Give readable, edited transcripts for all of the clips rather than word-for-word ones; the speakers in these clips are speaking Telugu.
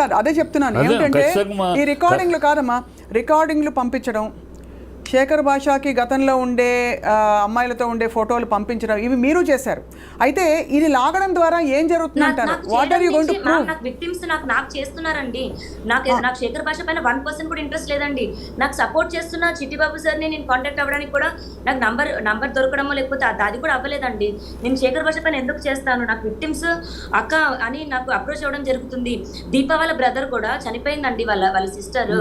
కాదు అదే చెప్తున్నాను ఏమిటంటే ఈ రికార్డింగ్లు కాదమ్మా, రికార్డింగ్లు పంపించడం, శేఖర్ భాషకి గతంలో ఉండే అమ్మాయిలతో ఉండే ఫోటోలు పంపించడం ఇవి మీరు చేశారు. అయితే ఇది లాగడం ద్వారా ఏం జరుగుతుంది అంటారు? What are you going to prove? నాకు విక్టిమ్స్ నాకు చేస్తున్నారండి. నాకు శేఖర్ భాష పైన 1% కూడా ఇంట్రెస్ట్ లేదండి. నాకు సపోర్ట్ చేస్తున్న చిట్టిబాబు సార్ని నేను కాంటాక్ట్ అవ్వడానికి కూడా నాకు నంబర్ దొరకడమో లేకపోతే అది కూడా అవ్వలేదండి. నేను శేఖర్ భాష పైన ఎందుకు చేస్తాను? నాకు విక్టిమ్స్ అక్క అని నాకు అప్రోచ్ అవ్వడం జరుగుతుంది. దీపా వాళ్ళ బ్రదర్ కూడా చనిపోయిందండి, వాళ్ళ సిస్టర్,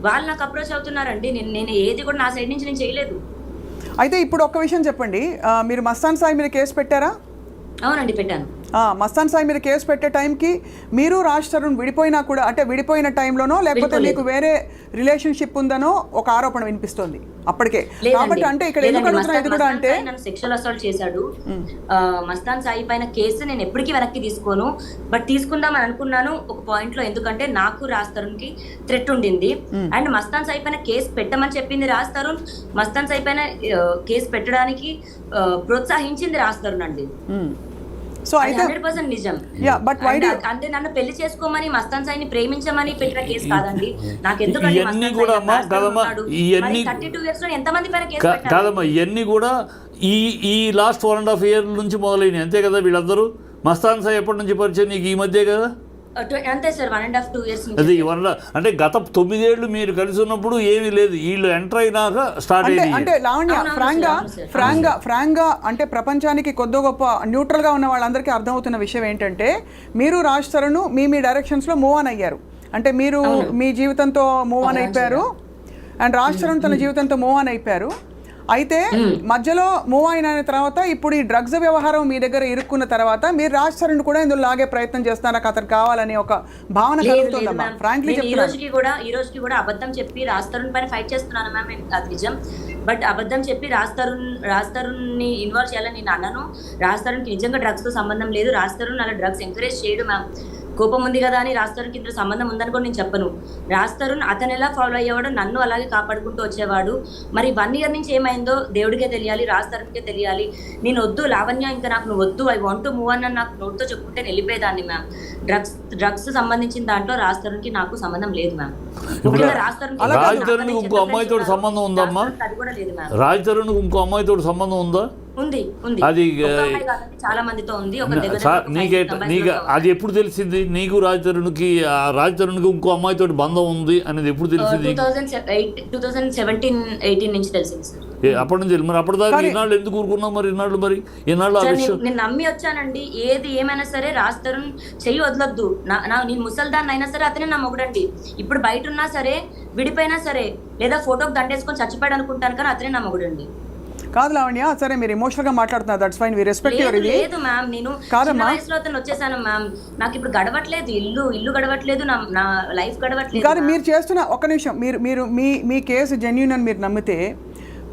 వాళ్ళు నాకు అప్రోచ్ అవుతున్నారండి. నేను ఏది కూడా నా సైడ్ నుంచి నేను చేయలేదు. అయితే ఇప్పుడు ఒక్క విషయం చెప్పండి, మీరు మస్తాన్ సాయి మీద కేసు పెట్టారా? అవునండి, పెట్టాను. మస్తాన్ సాయి మీద కేసు పెట్టే టైంకి మీరు రాజ్ తరుణ్ విడిపోయినా కూడా, అంటే విడిపోయిన టైంలోనో లేకపోతే మీకు వేరే రిలేషన్షిప్ ఉందనో ఒక ఆరోపణ వినిపిస్తోంది అప్పటికే. కాబట్టి అంటే ఇక్కడ ఎందుకు అడుగుతున్నా, ఇది కూడా అంటే నన్ను సెక్షువల్ అసాల్ట్ చేశాడు. మస్తాన్ సాయి పైన కేసు నేను ఎప్పటికీ వెనక్కి తీసుకోను, బట్ తీసుకుందామని అనుకున్నాను ఒక పాయింట్ లో. ఎందుకంటే నాకు రాజ్ తరుణ్ కి థ్రెట్ ఉండింది అండ్ మస్తాన్ సాయి పైన కేసు పెట్టమని చెప్పింది రాజ్ తరుణ్. మస్తాన్ సాయి పైన కేసు పెట్టడానికి ప్రోత్సహించింది రాజ్ తరుణ్ అండి. సో అయితే 100% నిజం. అంటే నన్ను పెళ్లి చేసుకోమని మస్తాన్ సాయిని ప్రేమించమని పెట్టిన కేసు కాదండి. నాకు ఎందుకంటే 32 years లో ఎంతమంది పైన కేసు పెట్టారు కాదమ్మా, ఇవన్నీ కూడా ఈ లాస్ట్ 1.5 years నుంచి మొదలైనవి అంతే కదా. వీళ్ళందరూ మస్తాన్ సాయి ఎప్పటి నుంచి పరిచయం నీకు? ఈ మధ్య కదా. అంతే సార్, 1.5-2 years అది అంటే గత 9 ఏళ్ళు మీరు కలిసి ఉన్నప్పుడు ఏమీ లేదు, వీళ్ళు ఎంటర్ అయినాక స్టార్ట్ అయింది. అంటే లావణ్య ఫ్రాంక్ గా అంటే ప్రపంచానికి కొద్ది గొప్ప న్యూట్రల్ గా ఉన్న వాళ్ళందరికీ అర్థమవుతున్న విషయం ఏంటంటే మీరు రాజ్ తరుణ్ మీ డైరెక్షన్స్ లో మూవ్ ఆన్ అయ్యారు. అంటే మీరు మీ జీవితంతో మూవ్ ఆన్ అయిపోయారు అండ్ రాజ్ తరుణ్ తన జీవితంతో మూవ్ ఆన్ అయిపోయారు. అయితే మధ్యలో మూవ్ అయిన తర్వాత ఇప్పుడు ఈ డ్రగ్స్ వ్యవహారం మీ దగ్గర ఇరుక్కున్న తర్వాత మీరు రాజ్ తరుణ్ కూడా ఇందులో లాగే ప్రయత్నం చేస్తున్నారు, అతను కావాలని ఒక భావన కలుగుతుందమ్మా. ఫ్రాంక్లీ ఈ రోజుకి కూడా అబద్ధం చెప్పి రాజ్ తరుణ్ పైన ఫైట్ చేస్తున్నాను మ్యామ్, అది నిజం. బట్ అబద్ధం చెప్పి రాజ్ తరుణ్ ని ఇన్వాల్వ్ చేయాలని నేను అన్నాను. రాజ్ తరుణ్ కి నిజంగా డ్రగ్స్ తో సంబంధం లేదు. రాజ్ తరుణ్ అలా డ్రగ్స్ ఎంకరేజ్ చేయడు మ్యామ్. కోపం ఉంది కదా అని రాజ్ తరుణ్కి ఇందులో సంబంధం ఉందని కూడా నేను చెప్పను. రాజ్ తరుణ్ అతను ఎలా ఫాలో అయ్యేవాడు, నన్ను అలాగే కాపాడుకుంటూ వచ్చేవాడు. మరి 1 year నుంచి ఏమైందో దేవుడికే తెలియాలి, రాజ్ తరుణ్కే తెలియాలి. నేను వద్దు లావణ్య, ఇంకా నాకు నువ్వు వద్దు, ఐ వాంట్ టు మూవ్ అని నాకు నోట్తో చెప్పుకుంటే వెళ్ళిపోయేదాన్ని మ్యామ్. డ్రగ్స్ సంబంధించిన దాంట్లో రాజ్ తరుణ్కి నాకు సంబంధం లేదు మ్యామ్. రాజ్ తరుణ్ ఇంకో అమ్మాయితో సంబంధం ఉందమ్మా? అది కూడా లేదు మ్యామ్. రాజ్ తరుణ్ ఇంకో అమ్మాయితో సంబంధం ఉందా? ఉంది. అది చాలా మందితో ఉంది. నీకు అది ఎప్పుడు తెలిసింది? నీకు రాజ్ తరుణ్కి ఇంకో అమ్మాయితో బంధం ఉంది అనేది ఎప్పుడు తెలిసింది? 2017-18 నుంచి తెలిసింది సార్. అప్పటి నుంచి. మరి అప్పటిదాకా ఈనాళ్ళు ఎందుకు ఊరుకున్నావు? మరి ఈనాళ్ళు నేను నమ్మి వచ్చానండి. ఏది ఏమైనా సరే రాజ్ తరుణ్ చెయ్యి వదలొద్దు. నేను ముసల్దాన్ని అయినా సరే అతనే నా మొగుడండి. ఇప్పుడు బయట ఉన్నా సరే, విడిపోయినా సరే, లేదా ఫోటోకి దండేసుకొని చచ్చిపోయాడు అనుకుంటాను, కానీ అతనే నా మొగుడండి. కాదు లావణ్య, సరే మీరు ఎమోషనల్ గా మాట్లాడుతున్నారు, that's fine, we respect your ఇది. లేదు మ్యామ్, నేను చిన్న వయసులో అతను వచ్చేసాను మ్యామ్. నాకు ఇప్పుడు గడవట్లేదు, ఇల్లు గడవట్లేదు, నా లైఫ్ గడవట్లేదు. కానీ మీరు చేస్తున్న ఒక్క నిమిషం, మీరు మీ కేసు జెన్యూన్ అని మీరు నమ్మితే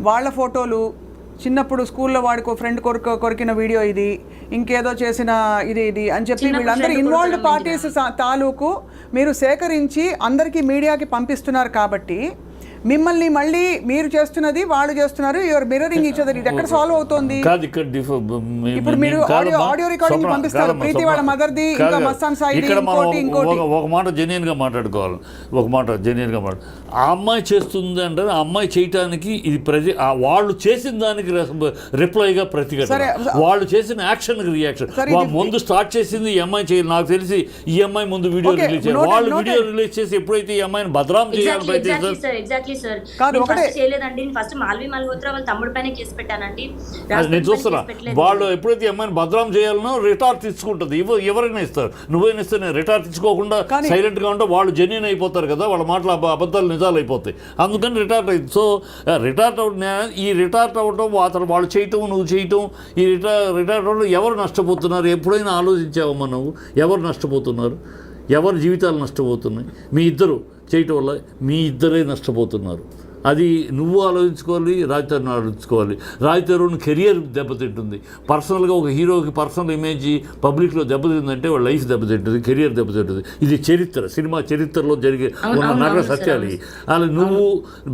వాళ్ళ ఫోటోలు, చిన్నప్పుడు స్కూల్లో వాడికో ఫ్రెండ్ కొరికిన వీడియో ఇది, ఇంకేదో చేసిన ఇది అని చెప్పి వీళ్ళందరూ ఇన్వాల్వ్డ్ పార్టీస్ తాలూకు మీరు సేకరించి అందరికీ మీడియాకి పంపిస్తున్నారు. కాబట్టి మిమ్మల్ని మళ్ళీ మీరు చేస్తున్నది వాళ్ళు చేస్తున్నారు, యువర్ మిర్రరింగ్ ఈచ్ అదర్. ఇది ఎక్కడ సాల్వ్ అవుతుంది? ఇప్పుడు మీరు ఆడియో రికార్డింగ్ పంపిస్తారు, ప్రీతి వాళ్ళ మదర్ది, ఇంకా మస్తాన్ సాయి, ఇంకోటి. ఒక మాట జెన్యూన్ గా మాట్లాడుకోవాలి, ఆ అమ్మాయి చేస్తుంది అంటే ఆ అమ్మాయి చేయటానికి ఇది వాళ్ళు చేసిన దానికి రిప్లైగా ప్రతిఘటన, వాళ్ళు చేసిన యాక్షన్ రియాక్షన్. ముందు స్టార్ట్ చేసింది ఈ అమ్మాయి చేయాలి. నాకు తెలిసి ఈ అమ్మాయి ముందు వీడియో రిలీజ్ చేయాలి. వాళ్ళు వీడియో రిలీజ్ చేసి ఎప్పుడైతే ఈ అమ్మాయిని బదనాం చేయాలని ప్రయత్నిస్తారు. నేను చూస్తున్నా వాళ్ళు ఎప్పుడైతే అమ్మాయిని భద్రం చేయాలనో రిటార్ట్ ఇచ్చుకుంటుంది. ఎవరైనా ఇస్తారు, నువ్వైనా ఇస్తే నేను రిటార్ట్ ఇచ్చుకోకుండా సైలెంట్ గా ఉంటే వాళ్ళు జెన్యూన్ అయిపోతారు కదా, వాళ్ళ మాటలు అబద్ధాలు నిజాలు అయిపోతాయి. అందుకని రిటార్ట్ అయింది. సో రిటార్ట్ అవ్వటం, అతను వాళ్ళు చేయటం, నువ్వు చేయటం, ఈ రిటార్ట్ అవ్వడం ఎవరు నష్టపోతున్నారు? ఎప్పుడైనా ఆలోచించావమ్మా నువ్వు? ఎవరు నష్టపోతున్నారు? ఎవరి జీవితాలు నష్టపోతున్నాయి? మీ ఇద్దరు చేయటం వల్ల మీ ఇద్దరే నష్టపోతున్నారు. అది నువ్వు ఆలోచించుకోవాలి, రాజ్ తరుణ్ ఆలోచించుకోవాలి. రాజ్ తరుణ్ కెరియర్ దెబ్బతింటుంది. పర్సనల్గా ఒక హీరోకి పర్సనల్ ఇమేజ్ పబ్లిక్లో దెబ్బతిందంటే వాళ్ళ లైఫ్ దెబ్బతింటుంది, కెరియర్ దెబ్బతింటుంది. ఇది చరిత్ర, సినిమా చరిత్రలో జరిగే ఉన్న నగర సత్యాలు. అలా నువ్వు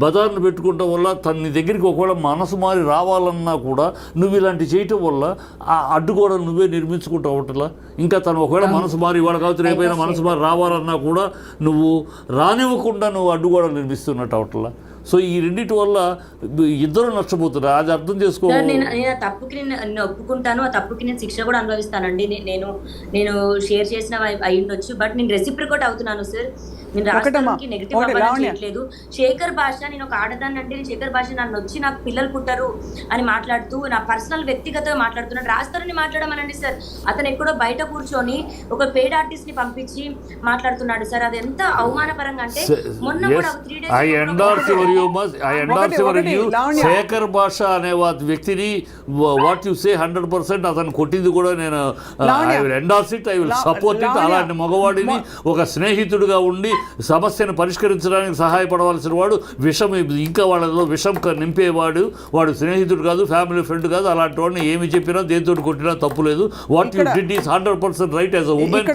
బజార్ను పెట్టుకోవడం వల్ల నీ దగ్గరికి ఒకవేళ మనసు మారి రావాలన్నా కూడా నువ్వు ఇలాంటి చేయటం వల్ల ఆ అడ్డుగోడలు నువ్వే నిర్మించుకుంటావు అవటలా. ఇంకా తను ఒకవేళ మనసు మారి ఇవాళ కావచ్చు రేపైనా మనసు మారి రావాలన్నా కూడా నువ్వు రానివ్వకుండా నువ్వు అడ్డుగోడలు నిర్మిస్తున్నట్టు అవటలా. సో ఈ రెండింటి వల్ల ఇద్దరు నష్టపోతున్నారు. అది అర్థం చేసుకో. నేను ఆ తప్పుకి నేను ఒప్పుకుంటాను, ఆ తప్పుకి నేను శిక్ష కూడా అనుభవిస్తానండి. నేను షేర్ చేసిన అయి ఉండొచ్చు, బట్ నేను రెసిప్రికేట్ అవుతున్నాను సార్. నేను రాష్ట్రానికి నెగిటివ్ చేయట్లేదు. శేఖర్ భాష, నేను ఒక ఆడదాన్ని అంటే నేను శేఖర్ భాష నన్ను వచ్చి నాకు పిల్లలు పుట్టారు అని మాట్లాడుతూ నా పర్సనల్ వ్యక్తిగతంగా మాట్లాడుతున్నాడు. రాస్తారని మాట్లాడమనండి సార్. అతను ఎక్కడో బయట కూర్చొని ఒక పెయిడ్ ఆర్టిస్ట్ ని పంపించి మాట్లాడుతున్నాడు సార్. అది ఎంత అవమానపరంగా అంటే మొన్న కూడా 3 days శేఖర్ భాష అనే వ్యక్తిని వాట్ యు సే 100% అతను కొట్టింది కూడా నేను I will endorse it, I will support it. అలాంటి మగవాడిని ఒక స్నేహితుడిగా ఉండి సమస్యను పరిష్కరించడానికి సహాయపడవలసిన వాడు విషం ఇంకా వాళ్ళలో విషం నింపేవాడు, వాడు స్నేహితుడు కాదు, ఫ్యామిలీ ఫ్రెండ్ కాదు. అలాంటి వాడిని ఏమి చెప్పినా దేంతో కొట్టినా తప్పు లేదు. What you did is 100% right as a woman.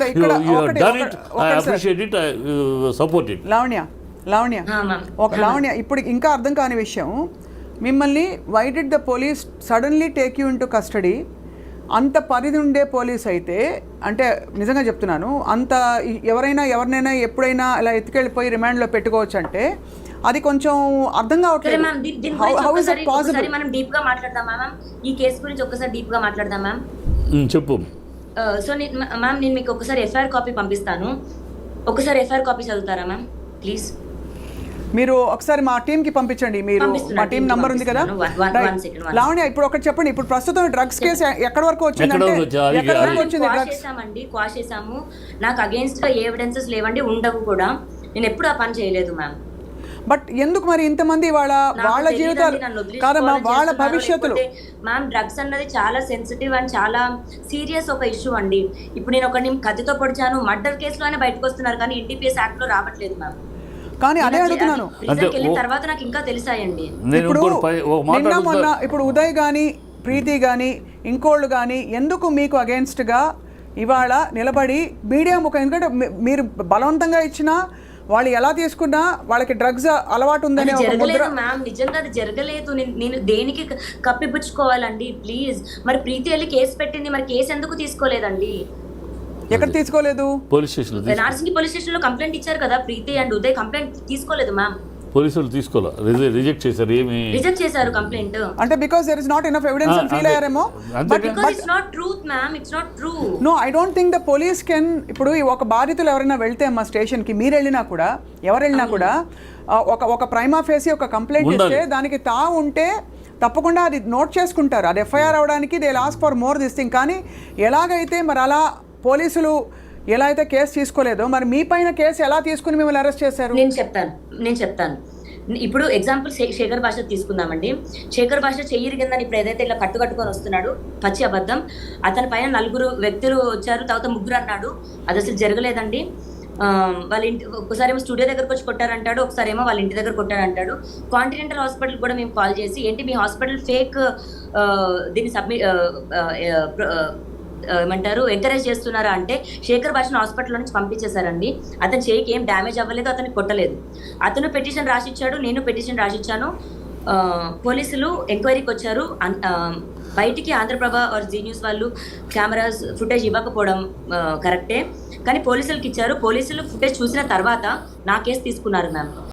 You have done it, I appreciate it, I support it. Lavanya ఇప్పుడు ఇంకా అర్థం కాని విషయం, మిమ్మల్ని why did the police suddenly take you into custody? అంత పరిధి ఉండే పోలీస్ అయితే, అంటే నిజంగా చెప్తున్నాను, అంత ఎవరినైనా ఎప్పుడైనా అలా ఎత్తుకెళ్ళిపోయి రిమాండ్లో పెట్టుకోవచ్చు అంటే అది కొంచెం అర్థం కావట్లేదు. మనం డీప్ గా మాట్లాడదాం మ్యామ్. ఈ కేసు గురించి ఒక్కసారి డీప్ గా మాట్లాడదాం మ్యామ్. చెప్పు. సో మ్యామ్ నేను మీకు ఒకసారి ఎఫ్ఐఆర్ కాపీ పంపిస్తాను, ఒకసారి ఎఫ్ఐఆర్ కాపీ చదువుతారా మ్యామ్ ప్లీజ్? మీరు ఒకసారి మా టీంకి పంపించండి. మీరు మా టీం నంబర్ ఉంది కదా లావణ్య. ఇప్పుడు ఒకటి చెప్పండి, ఇప్పుడు ప్రస్తుతం డ్రగ్స్ కేసు ఎక్కడి వరకు వచ్చిందండి? క్వాష్ చేసాము. నాకు అగేన్స్ట్ గా ఎవిడెన్సెస్ లేవండి, ఉండవు కూడా. నేను ఎప్పుడు ఆ పని చేయలేదు మ్యామ్. బట్ ఎందుకు మరి ఇంతమంది వాళ్ళ జీవితాలు కాదమ్మా, వాళ్ళ భవిష్యత్తులు మ్యామ్. డ్రగ్స్ అన్నది చాలా సెన్సిటివ్ అండ్ చాలా సీరియస్ ఒక ఇష్యూ అండి. ఇప్పుడు నేను ఒకరిని కత్తితో పొడిచాను, మర్డర్ కేసులోనే బయటకు వస్తున్నారు కానీ ఎన్డీపీఎస్ యాక్ట్ లో రావట్లేదు మ్యామ్. కానీ అదే అడుగుతున్నాను, తర్వాత నాకు ఇంకా తెలిసాయండి. ఇప్పుడు ఉదయ్ కానీ ప్రీతి కానీ ఇంకోళ్ళు కానీ ఎందుకు మీకు అగేన్స్ట్గా ఇవాళ నిలబడి మీడియా ముఖం? ఎందుకంటే మీరు బలవంతంగా ఇచ్చినా వాళ్ళు ఎలా తీసుకున్నా వాళ్ళకి డ్రగ్స్ అలవాటు ఉందని మ్యామ్. నిజంగా అది జరగలేదు. నేను దేనికి కప్పిపుచ్చుకోవాలండి ప్లీజ్? మరి ప్రీతి వెళ్ళి కేసు పెట్టింది, మరి కేసు ఎందుకు తీసుకోలేదండి? ఎక్కడ తీసుకోలేదు? Police station, Narsingi police station లో కంప్లైంట్ ఇచ్చారు కదా ప్రీతి అండ్ ఉదయ్. కంప్లైంట్ తీసుకోలేదు మ్యామ్. పోలీసులు తీసుకోలేదు, రిజెక్ట్ చేశారు. రిజెక్ట్ చేశారు కంప్లైంట్ అంటే because there is not enough evidence అని ఫీల్ అయ్యారేమో. But it's not truth ma'am, it's not true. No, I don't think the police can. ఇప్పుడు ఒక బాధితులు ఎవరైనా వెళ్తే అమ్మా స్టేషన్ కి, మీరు వెళ్ళినా కూడా ఎవరు వెళ్ళినా కూడా ఒక ప్రైమా ఫేసి ఒక కంప్లైంట్ ఇస్తే దానికి ఉంటే తప్పకుండా అది నోట్ చేసుకుంటారు. అది ఎఫ్ఐఆర్ అవడానికి they ask for more this thing. కానీ ఎలాగైతే మరి అలా పోలీసులు ఎలా అయితే కేసు తీసుకోలేదో, మరి మీ పైన కేసు ఎలా తీసుకుని మిమ్మల్ని అరెస్ట్ చేశారు? నేను చెప్తాను. ఇప్పుడు ఎగ్జాంపుల్ శేఖర్ భాష తీసుకుందామండి. శేఖర్ భాష చెయ్యిరిగిందని ఇప్పుడు ఏదైతే ఇట్లా కట్టుకొని వస్తున్నాడు, పచ్చి అబద్ధం. అతని పైన 4 వ్యక్తులు వచ్చారు, తర్వాత 3 అన్నాడు. అది అసలు జరగలేదండి. వాళ్ళ ఇంటి ఒకసారి ఏమో స్టూడియో దగ్గరకు వచ్చి కొట్టారంటాడు, ఒకసారి ఏమో వాళ్ళ ఇంటి దగ్గర కొట్టారంటాడు. కాంటినెంటల్ హాస్పిటల్ కూడా మేము కాల్ చేసి, ఏంటి మీ హాస్పిటల్ ఫేక్ దీన్ని ఏమంటారు ఎంకరేజ్ చేస్తున్నారా అంటే, శేఖర్ భాషను హాస్పిటల్ నుంచి పంపించేశారండి. అతని చేయికి ఏం డ్యామేజ్ అవ్వలేదు, అతనికి కొట్టలేదు. అతను పెటిషన్ రాసిచ్చాడు, నేను పెటిషన్ రాసిచ్చాను. పోలీసులు ఎంక్వైరీకి వచ్చారు. బయటికి ఆంధ్రప్రభ ఆర్ జీ న్యూస్ వాళ్ళు కెమెరాస్ ఫుటేజ్ ఇవ్వకపోవడం కరెక్టే, కానీ పోలీసులకి ఇచ్చారు. పోలీసులు ఫుటేజ్ చూసిన తర్వాత నా కేసు తీసుకున్నారు మ్యామ్.